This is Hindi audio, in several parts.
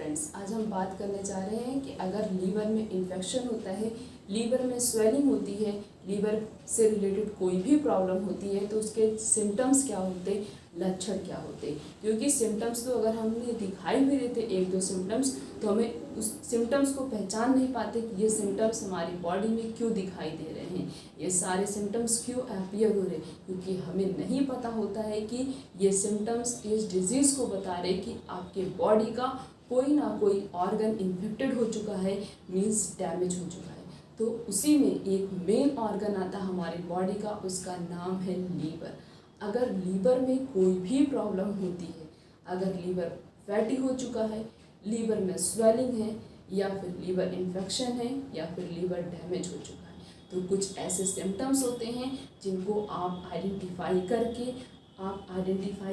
फ्रेंड्स, आज हम बात करने जा रहे हैं कि अगर लीवर में इन्फेक्शन होता है, लीवर में स्वेलिंग होती है, लीवर से रिलेटेड कोई भी प्रॉब्लम होती है तो उसके सिम्टम्स क्या होते, लक्षण क्या होते। क्योंकि सिम्टम्स तो अगर हमने दिखाई भी देते एक दो सिम्टम्स, तो हमें उस सिम्टम्स को पहचान नहीं पाते कि ये सिम्टम्स हमारी बॉडी में क्यों दिखाई दे रहे हैं, ये सारे सिम्टम्स क्यों अपीयर हो रहे हैं। क्योंकि हमें नहीं पता होता है कि ये सिम्टम्स इस डिजीज़ को बता रहे कि आपके बॉडी का कोई ना कोई ऑर्गन इन्फेक्टेड हो चुका है, मीन्स डैमेज हो चुका है। तो उसी में एक मेन ऑर्गन आता है हमारी बॉडी का, उसका नाम है लीवर। अगर लीवर में कोई भी प्रॉब्लम होती है, अगर लीवर फैटी हो चुका है, लीवर में स्वेलिंग है, या फिर लीवर इन्फेक्शन है, या फिर लीवर डैमेज हो चुका है, तो कुछ ऐसे सिम्टम्स होते हैं जिनको आप आइडेंटिफाई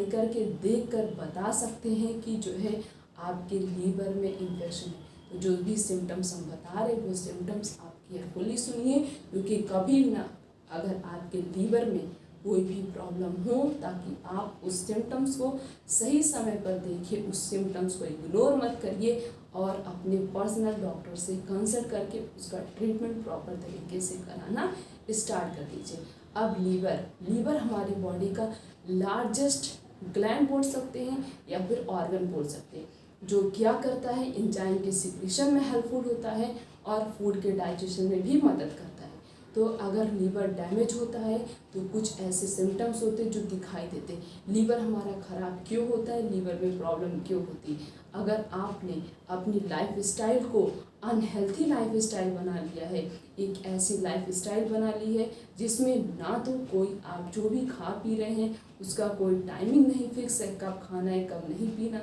करके देख कर बता सकते हैं कि जो है आपके लीवर में इन्फेक्शन है। तो जो भी सिम्टम्स हम बता रहे हैं वो सिम्टम्स आप केयरफुली सुनिए, क्योंकि कभी ना अगर आपके लीवर में कोई भी प्रॉब्लम हो, ताकि आप उस सिम्टम्स को सही समय पर देखिए, उस सिम्टम्स को इग्नोर मत करिए और अपने पर्सनल डॉक्टर से कंसल्ट करके उसका ट्रीटमेंट प्रॉपर तरीके से कराना स्टार्ट कर दीजिए। अब लीवर हमारी बॉडी का लार्जेस्ट ग्लैंड बोल सकते हैं या फिर ऑर्गन बोल सकते हैं, जो क्या करता है, एंजाइम के सिक्रीशन में हेल्पफुल होता है और फूड के डाइजेशन में भी मदद करता है। तो अगर लीवर डैमेज होता है तो कुछ ऐसे सिम्टम्स होते हैं जो दिखाई देते हैं। लीवर हमारा ख़राब क्यों होता है, लीवर में प्रॉब्लम क्यों होती है। अगर आपने अपनी लाइफ स्टाइल को अनहेल्थी लाइफ स्टाइल बना लिया है, एक ऐसी लाइफ स्टाइल बना ली है जिसमें ना तो कोई आप जो भी खा पी रहे हैं उसका कोई टाइमिंग नहीं फिक्स है, कब खाना है कब नहीं पीना,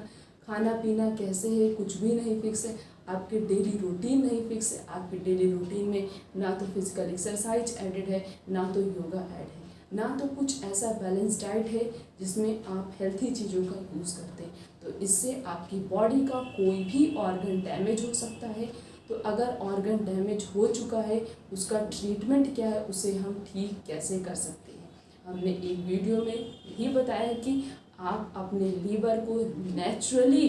खाना पीना कैसे है कुछ भी नहीं फिक्स है, आपके डेली रूटीन नहीं फिक्स है, आपके डेली रूटीन में ना तो फिजिकल एक्सरसाइज एडेड है, ना तो योगा ऐड है, ना तो कुछ ऐसा बैलेंस डाइट है जिसमें आप हेल्थी चीज़ों का यूज़ करते हैं। तो इससे आपकी बॉडी का कोई भी ऑर्गन डैमेज हो सकता है। तो अगर ऑर्गन डैमेज हो चुका है, उसका ट्रीटमेंट क्या है, उसे हम ठीक कैसे कर सकते हैं। हमने एक वीडियो में यही बताया है कि आप अपने लीवर को नेचुरली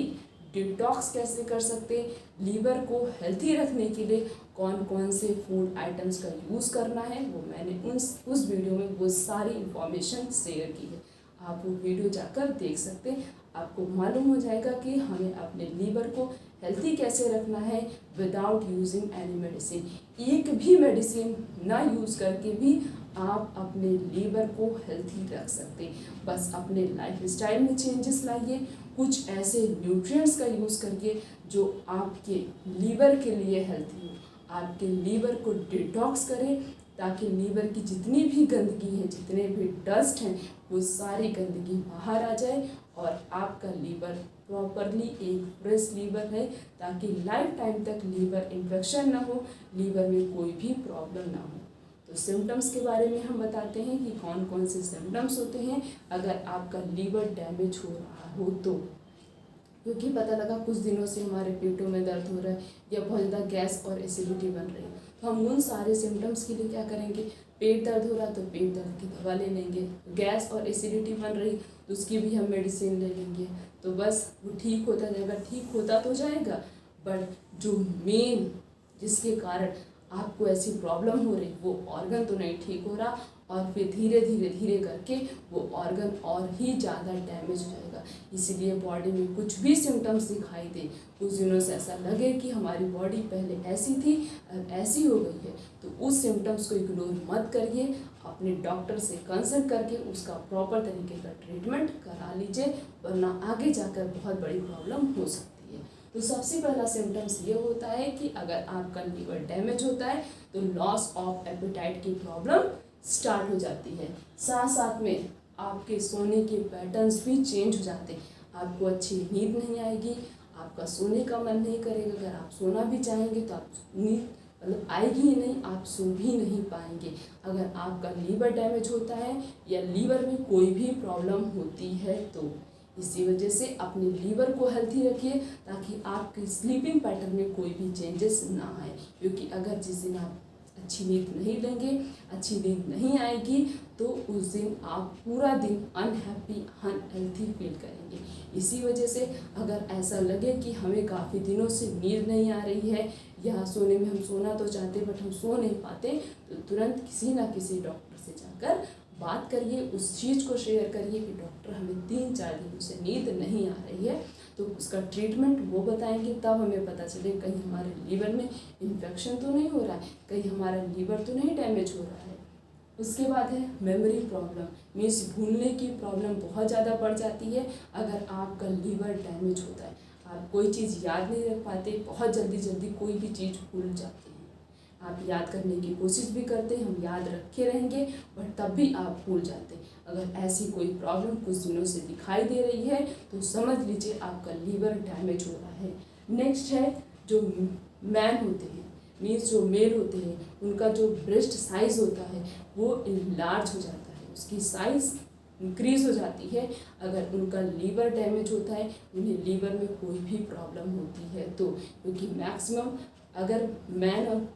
डिटॉक्स कैसे कर सकते हैं, लीवर को हेल्थी रखने के लिए कौन कौन से फूड आइटम्स का यूज़ करना है, वो मैंने उस वीडियो में वो सारी इंफॉर्मेशन शेयर की है। आप वो वीडियो जाकर देख सकते हैं, आपको मालूम हो जाएगा कि हमें अपने लीवर को हेल्थी कैसे रखना है विदाउट यूजिंग एनी मेडिसिन। एक भी मेडिसिन ना यूज़ करके भी आप अपने लीवर को हेल्थी रख सकते हैं। बस अपने लाइफ स्टाइल में चेंजेस लाइए, कुछ ऐसे न्यूट्रिएंट्स का यूज़ करिए जो आपके लीवर के लिए हेल्थी हो, आपके लीवर को डिटॉक्स करें, ताकि लीवर की जितनी भी गंदगी है, जितने भी डस्ट हैं, वो सारी गंदगी बाहर आ जाए और आपका लीवर प्रॉपरली एक फ्रेश लीवर है, ताकि लाइफ टाइम तक लीवर इन्फेक्शन ना हो, लीवर में कोई भी प्रॉब्लम ना हो। तो सिम्टम्स के बारे में हम बताते हैं कि कौन कौन से सिम्टम्स होते हैं अगर आपका लीवर डैमेज हो रहा हो तो। क्योंकि पता लगा कुछ दिनों से हमारे पेटों में दर्द हो रहा है या बहुत ज़्यादा गैस और एसिडिटी बन रही है, तो हम उन सारे सिम्टम्स के लिए क्या करेंगे, पेट दर्द हो रहा तो पेट दर्द की दवा ले लेंगे, गैस और एसिडिटी बन रही तो उसकी भी हम मेडिसिन ले लेंगे, तो बस वो ठीक होता जाएगा। ठीक होता तो जाएगा, बट जो मेन जिसके कारण आपको ऐसी प्रॉब्लम हो रही वो ऑर्गन तो नहीं ठीक हो रहा, और फिर धीरे धीरे करके वो ऑर्गन और ही ज़्यादा डैमेज हो जाएगा। इसीलिए बॉडी में कुछ भी सिम्टम्स दिखाई दे, कुछ दिनों से ऐसा लगे कि हमारी बॉडी पहले ऐसी थी अब ऐसी हो गई है, तो उस सिम्टम्स को इग्नोर मत करिए, अपने डॉक्टर से कंसल्ट करके उसका प्रॉपर तरीके का ट्रीटमेंट करा लीजिए, वरना आगे जाकर बहुत बड़ी प्रॉब्लम हो सकती है। तो सबसे पहला सिम्टम्स ये होता है कि अगर आपका लीवर डैमेज होता है तो लॉस ऑफ एपेटाइट की प्रॉब्लम स्टार्ट हो जाती है। साथ साथ में आपके सोने के पैटर्न्स भी चेंज हो जाते हैं, आपको अच्छी नींद नहीं आएगी, आपका सोने का मन नहीं करेगा, अगर आप सोना भी चाहेंगे तो आप नींद मतलब आएगी ही नहीं, आप सो भी नहीं पाएंगे। अगर आपका लीवर डैमेज होता है या लीवर में कोई भी प्रॉब्लम होती है तो इसी वजह से अपने लीवर को हेल्थी रखिए, ताकि आपकी स्लीपिंग पैटर्न में कोई भी चेंजेस ना आए। क्योंकि अगर जिस दिन आप अच्छी नींद नहीं लेंगे, अच्छी नींद नहीं आएगी, तो उस दिन आप पूरा दिन अनहैप्पी, अनहेल्थी फील करेंगे। इसी वजह से अगर ऐसा लगे कि हमें काफ़ी दिनों से नींद नहीं आ रही है, या सोने में हम सोना तो चाहते बट हम सो नहीं पाते, तो तुरंत किसी ना किसी डॉक्टर से जाकर बात करिए, उस चीज़ को शेयर करिए कि डॉक्टर हमें 3-4 दिनों से नींद नहीं आ रही है, तो उसका ट्रीटमेंट वो बताएंगे। तब हमें पता चले कहीं हमारे लीवर में इन्फेक्शन तो नहीं हो रहा है, कहीं हमारा लीवर तो नहीं डैमेज हो रहा है। उसके बाद है मेमोरी प्रॉब्लम, मीन्स भूलने की प्रॉब्लम बहुत ज़्यादा बढ़ जाती है अगर आपका लीवर डैमेज होता है। आप कोई चीज़ याद नहीं रख पाते, बहुत जल्दी कोई भी चीज़ भूल जाते हैं। आप याद करने की कोशिश भी करते हैं, हम याद रखे रहेंगे, बट तब भी आप भूल जाते हैं। अगर ऐसी कोई प्रॉब्लम कुछ दिनों से दिखाई दे रही है तो समझ लीजिए आपका लीवर डैमेज हो रहा है। नेक्स्ट है जो मैन होते हैं, मीन्स जो मेल होते हैं, उनका जो ब्रेस्ट साइज़ होता है वो इनलार्ज हो जाता है, उसकी साइज़ इंक्रीज़ हो जाती है। अगर उनका लीवर डैमेज होता है, उन्हें लीवर में कोई भी प्रॉब्लम होती है तो, क्योंकि मैक्सिमम अगर मैन और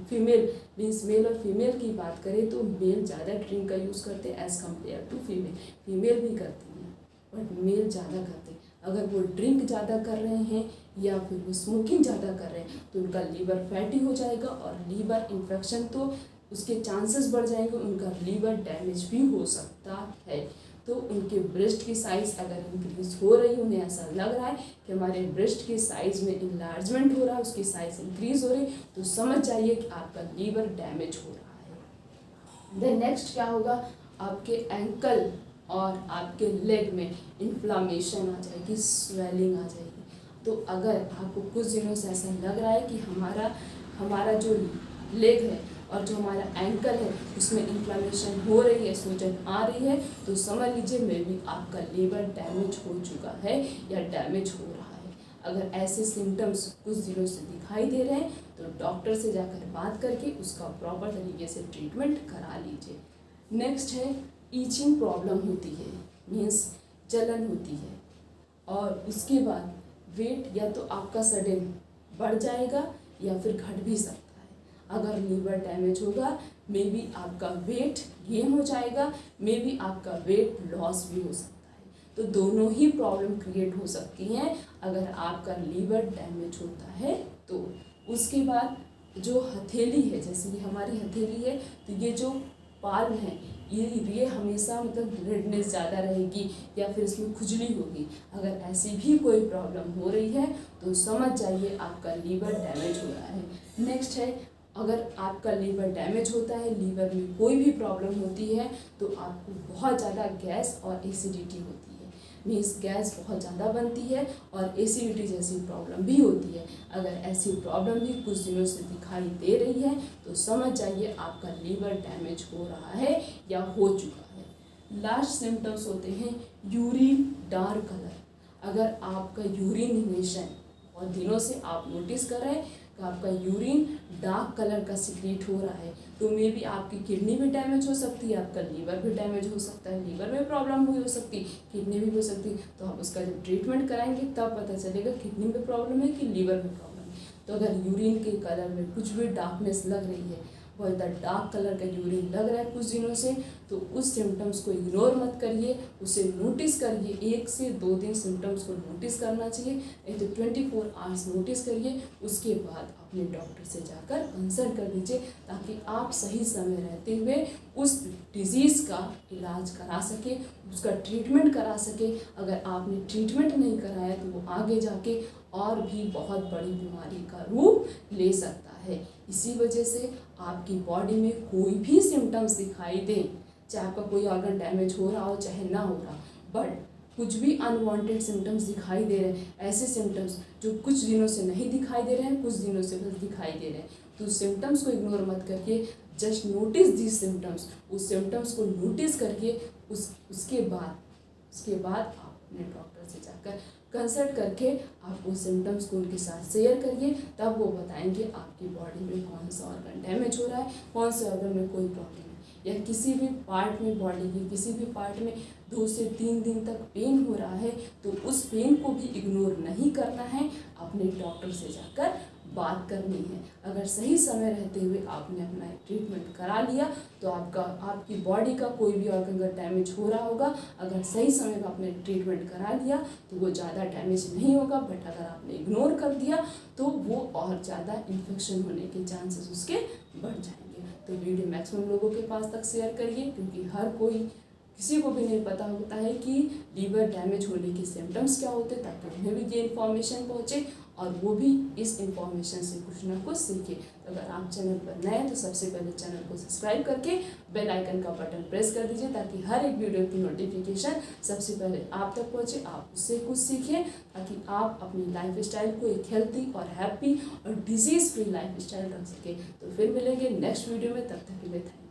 फीमेल मीन्स मेल और फीमेल की बात करें तो मेल ज़्यादा ड्रिंक का यूज़ करते हैं as compare to female. Female भी करती हैं बट मेल ज़्यादा करते हैं। अगर वो ड्रिंक ज़्यादा कर रहे हैं या फिर वो स्मोकिंग ज़्यादा कर रहे हैं तो उनका लीवर फैटी हो जाएगा और लीवर इन्फेक्शन तो उसके चांसेस बढ़ जाएंगे, उनका लीवर डैमेज भी हो सकता है। तो उनके ब्रेस्ट की साइज़ अगर इंक्रीज हो रही है, उन्हें ऐसा लग रहा है कि हमारे ब्रेस्ट की साइज़ में इन्लार्जमेंट हो रहा है, उसकी साइज़ इंक्रीज हो रही, तो समझ जाइए कि आपका लीवर डैमेज हो रहा है। देन नेक्स्ट क्या होगा, आपके एंकल और आपके लेग में इन्फ्लामेशन आ जाएगी, स्वेलिंग आ जाएगी। तो अगर आपको कुछ दिनों से ऐसा लग रहा है कि हमारा जो लेग है और जो हमारा एंकल है उसमें इन्फ्लामेशन हो रही है, सूजन आ रही है, तो समझ लीजिए मे बी आपका लीवर डैमेज हो चुका है या डैमेज हो रहा है। अगर ऐसे सिम्टम्स कुछ दिनों से दिखाई दे रहे हैं तो डॉक्टर से जाकर बात करके उसका प्रॉपर तरीके से ट्रीटमेंट करा लीजिए। नेक्स्ट है ईचिंग प्रॉब्लम होती है, मीन्स जलन होती है, और उसके बाद वेट या तो आपका सडन बढ़ जाएगा या फिर घट भी सकता है। अगर लीवर डैमेज होगा मे बी आपका वेट गेन हो जाएगा, मे बी आपका वेट लॉस भी हो सकता है। तो दोनों ही प्रॉब्लम क्रिएट हो सकती हैं अगर आपका लीवर डैमेज होता है तो। उसके बाद जो हथेली है, जैसे कि हमारी हथेली है, तो ये जो पाल्म है ये हमेशा मतलब रेडनेस ज़्यादा रहेगी या फिर इसमें खुजली होगी। अगर ऐसी भी कोई प्रॉब्लम हो रही है तो समझ जाइए आपका लीवर डैमेज हो रहा है। नेक्स्ट है, अगर आपका लीवर डैमेज होता है, लीवर में कोई भी प्रॉब्लम होती है तो आपको बहुत ज़्यादा गैस और एसिडिटी होती है, मीन्स गैस बहुत ज़्यादा बनती है और एसिडिटी जैसी प्रॉब्लम भी होती है। अगर ऐसी प्रॉब्लम भी कुछ दिनों से दिखाई दे रही है तो समझ जाइए आपका लीवर डैमेज हो रहा है या हो चुका है। लास्ट सिम्टम्स होते हैं यूरिन डार्क कलर। अगर आपका यूरिनेशन बहुत दिनों से आप नोटिस कर रहे हैं कि आपका यूरिन डार्क कलर का सिक्रीट हो रहा है तो मे बी आपकी किडनी भी डैमेज हो सकती है, आपका लीवर भी डैमेज हो सकता है, लीवर में प्रॉब्लम हुई हो सकती है, किडनी भी हो सकती है। तो आप उसका जब ट्रीटमेंट कराएंगे तब पता चलेगा किडनी में प्रॉब्लम है कि लीवर में प्रॉब्लम है। तो अगर यूरिन के कलर में कुछ भी डार्कनेस लग रही है, बहुत ज़्यादा डार्क कलर का यूरिन लग रहा है कुछ दिनों से, तो उस सिम्टम्स को इग्नोर मत करिए, उसे नोटिस करिए। 1 से 2 दिन सिम्टम्स को नोटिस करना चाहिए, नहीं तो 24 आवर्स नोटिस करिए। उसके बाद अपने डॉक्टर से जाकर कंसल्ट कर लीजिए ताकि आप सही समय रहते हुए उस डिजीज़ का इलाज करा सके, उसका ट्रीटमेंट करा सके। अगर आपने ट्रीटमेंट नहीं कराया तो वो आगे जाके और भी बहुत बड़ी बीमारी का रूप ले सकता है। इसी वजह से आपकी बॉडी में कोई भी सिम्टम्स दिखाई दें, चाहे आपका कोई ऑर्गन डैमेज हो रहा हो चाहे ना हो रहा, बट कुछ भी अनवांटेड सिम्टम्स दिखाई दे रहे हैं, ऐसे सिम्टम्स जो कुछ दिनों से नहीं दिखाई दे रहे हैं, कुछ दिनों से बस दिखाई दे रहे हैं, तो सिम्टम्स को इग्नोर मत करके जस्ट नोटिस दीज सिम्टम्स। उस सिम्टम्स को नोटिस करके उसके बाद आप अपने डॉक्टर से जाकर कंसल्ट करके आप उस सिम्टम्स को उनके साथ शेयर करिए। तब वो बताएंगे आपकी बॉडी में कौन सा ऑर्गन डैमेज हो रहा है, कौन से ऑर्गन में कोई प्रॉब्लम है, या किसी भी पार्ट में बॉडी की किसी भी पार्ट में 2 से 3 दिन तक पेन हो रहा है तो उस पेन को भी इग्नोर नहीं करना है, अपने डॉक्टर से जाकर बात करनी है। अगर सही समय रहते हुए आपने अपना ट्रीटमेंट करा लिया तो आपकी बॉडी का कोई भी ऑर्गन अगर डैमेज हो रहा होगा, अगर सही समय में आपने ट्रीटमेंट करा लिया तो वो ज़्यादा डैमेज नहीं होगा। बट अगर आपने इग्नोर कर दिया तो वो और ज़्यादा इन्फेक्शन होने के चांसेस उसके बढ़ जाएंगे। तो वीडियो मैक्सिमम लोगों के पास तक शेयर करिए, क्योंकि हर कोई किसी को भी नहीं पता होता है कि लीवर डैमेज होने के सिम्टम्स क्या होते हैं, ताकि उन्हें भी ये इन्फॉर्मेशन पहुँचे और वो भी इस इन्फॉर्मेशन से कुछ ना कुछ सीखे। तो अगर आप चैनल पर नए हैं तो सबसे पहले चैनल को सब्सक्राइब करके बेल आइकन का बटन प्रेस कर दीजिए, ताकि हर एक वीडियो की नोटिफिकेशन सबसे पहले आप तक पहुँचे, आप उससे कुछ सीखें, ताकि आप अपनी लाइफ स्टाइल को एक हेल्थी और हैप्पी और डिजीज़ फ्री लाइफ स्टाइल रख सकें। तो फिर मिलेंगे नेक्स्ट वीडियो में, तब तक के लिए थैंक यू।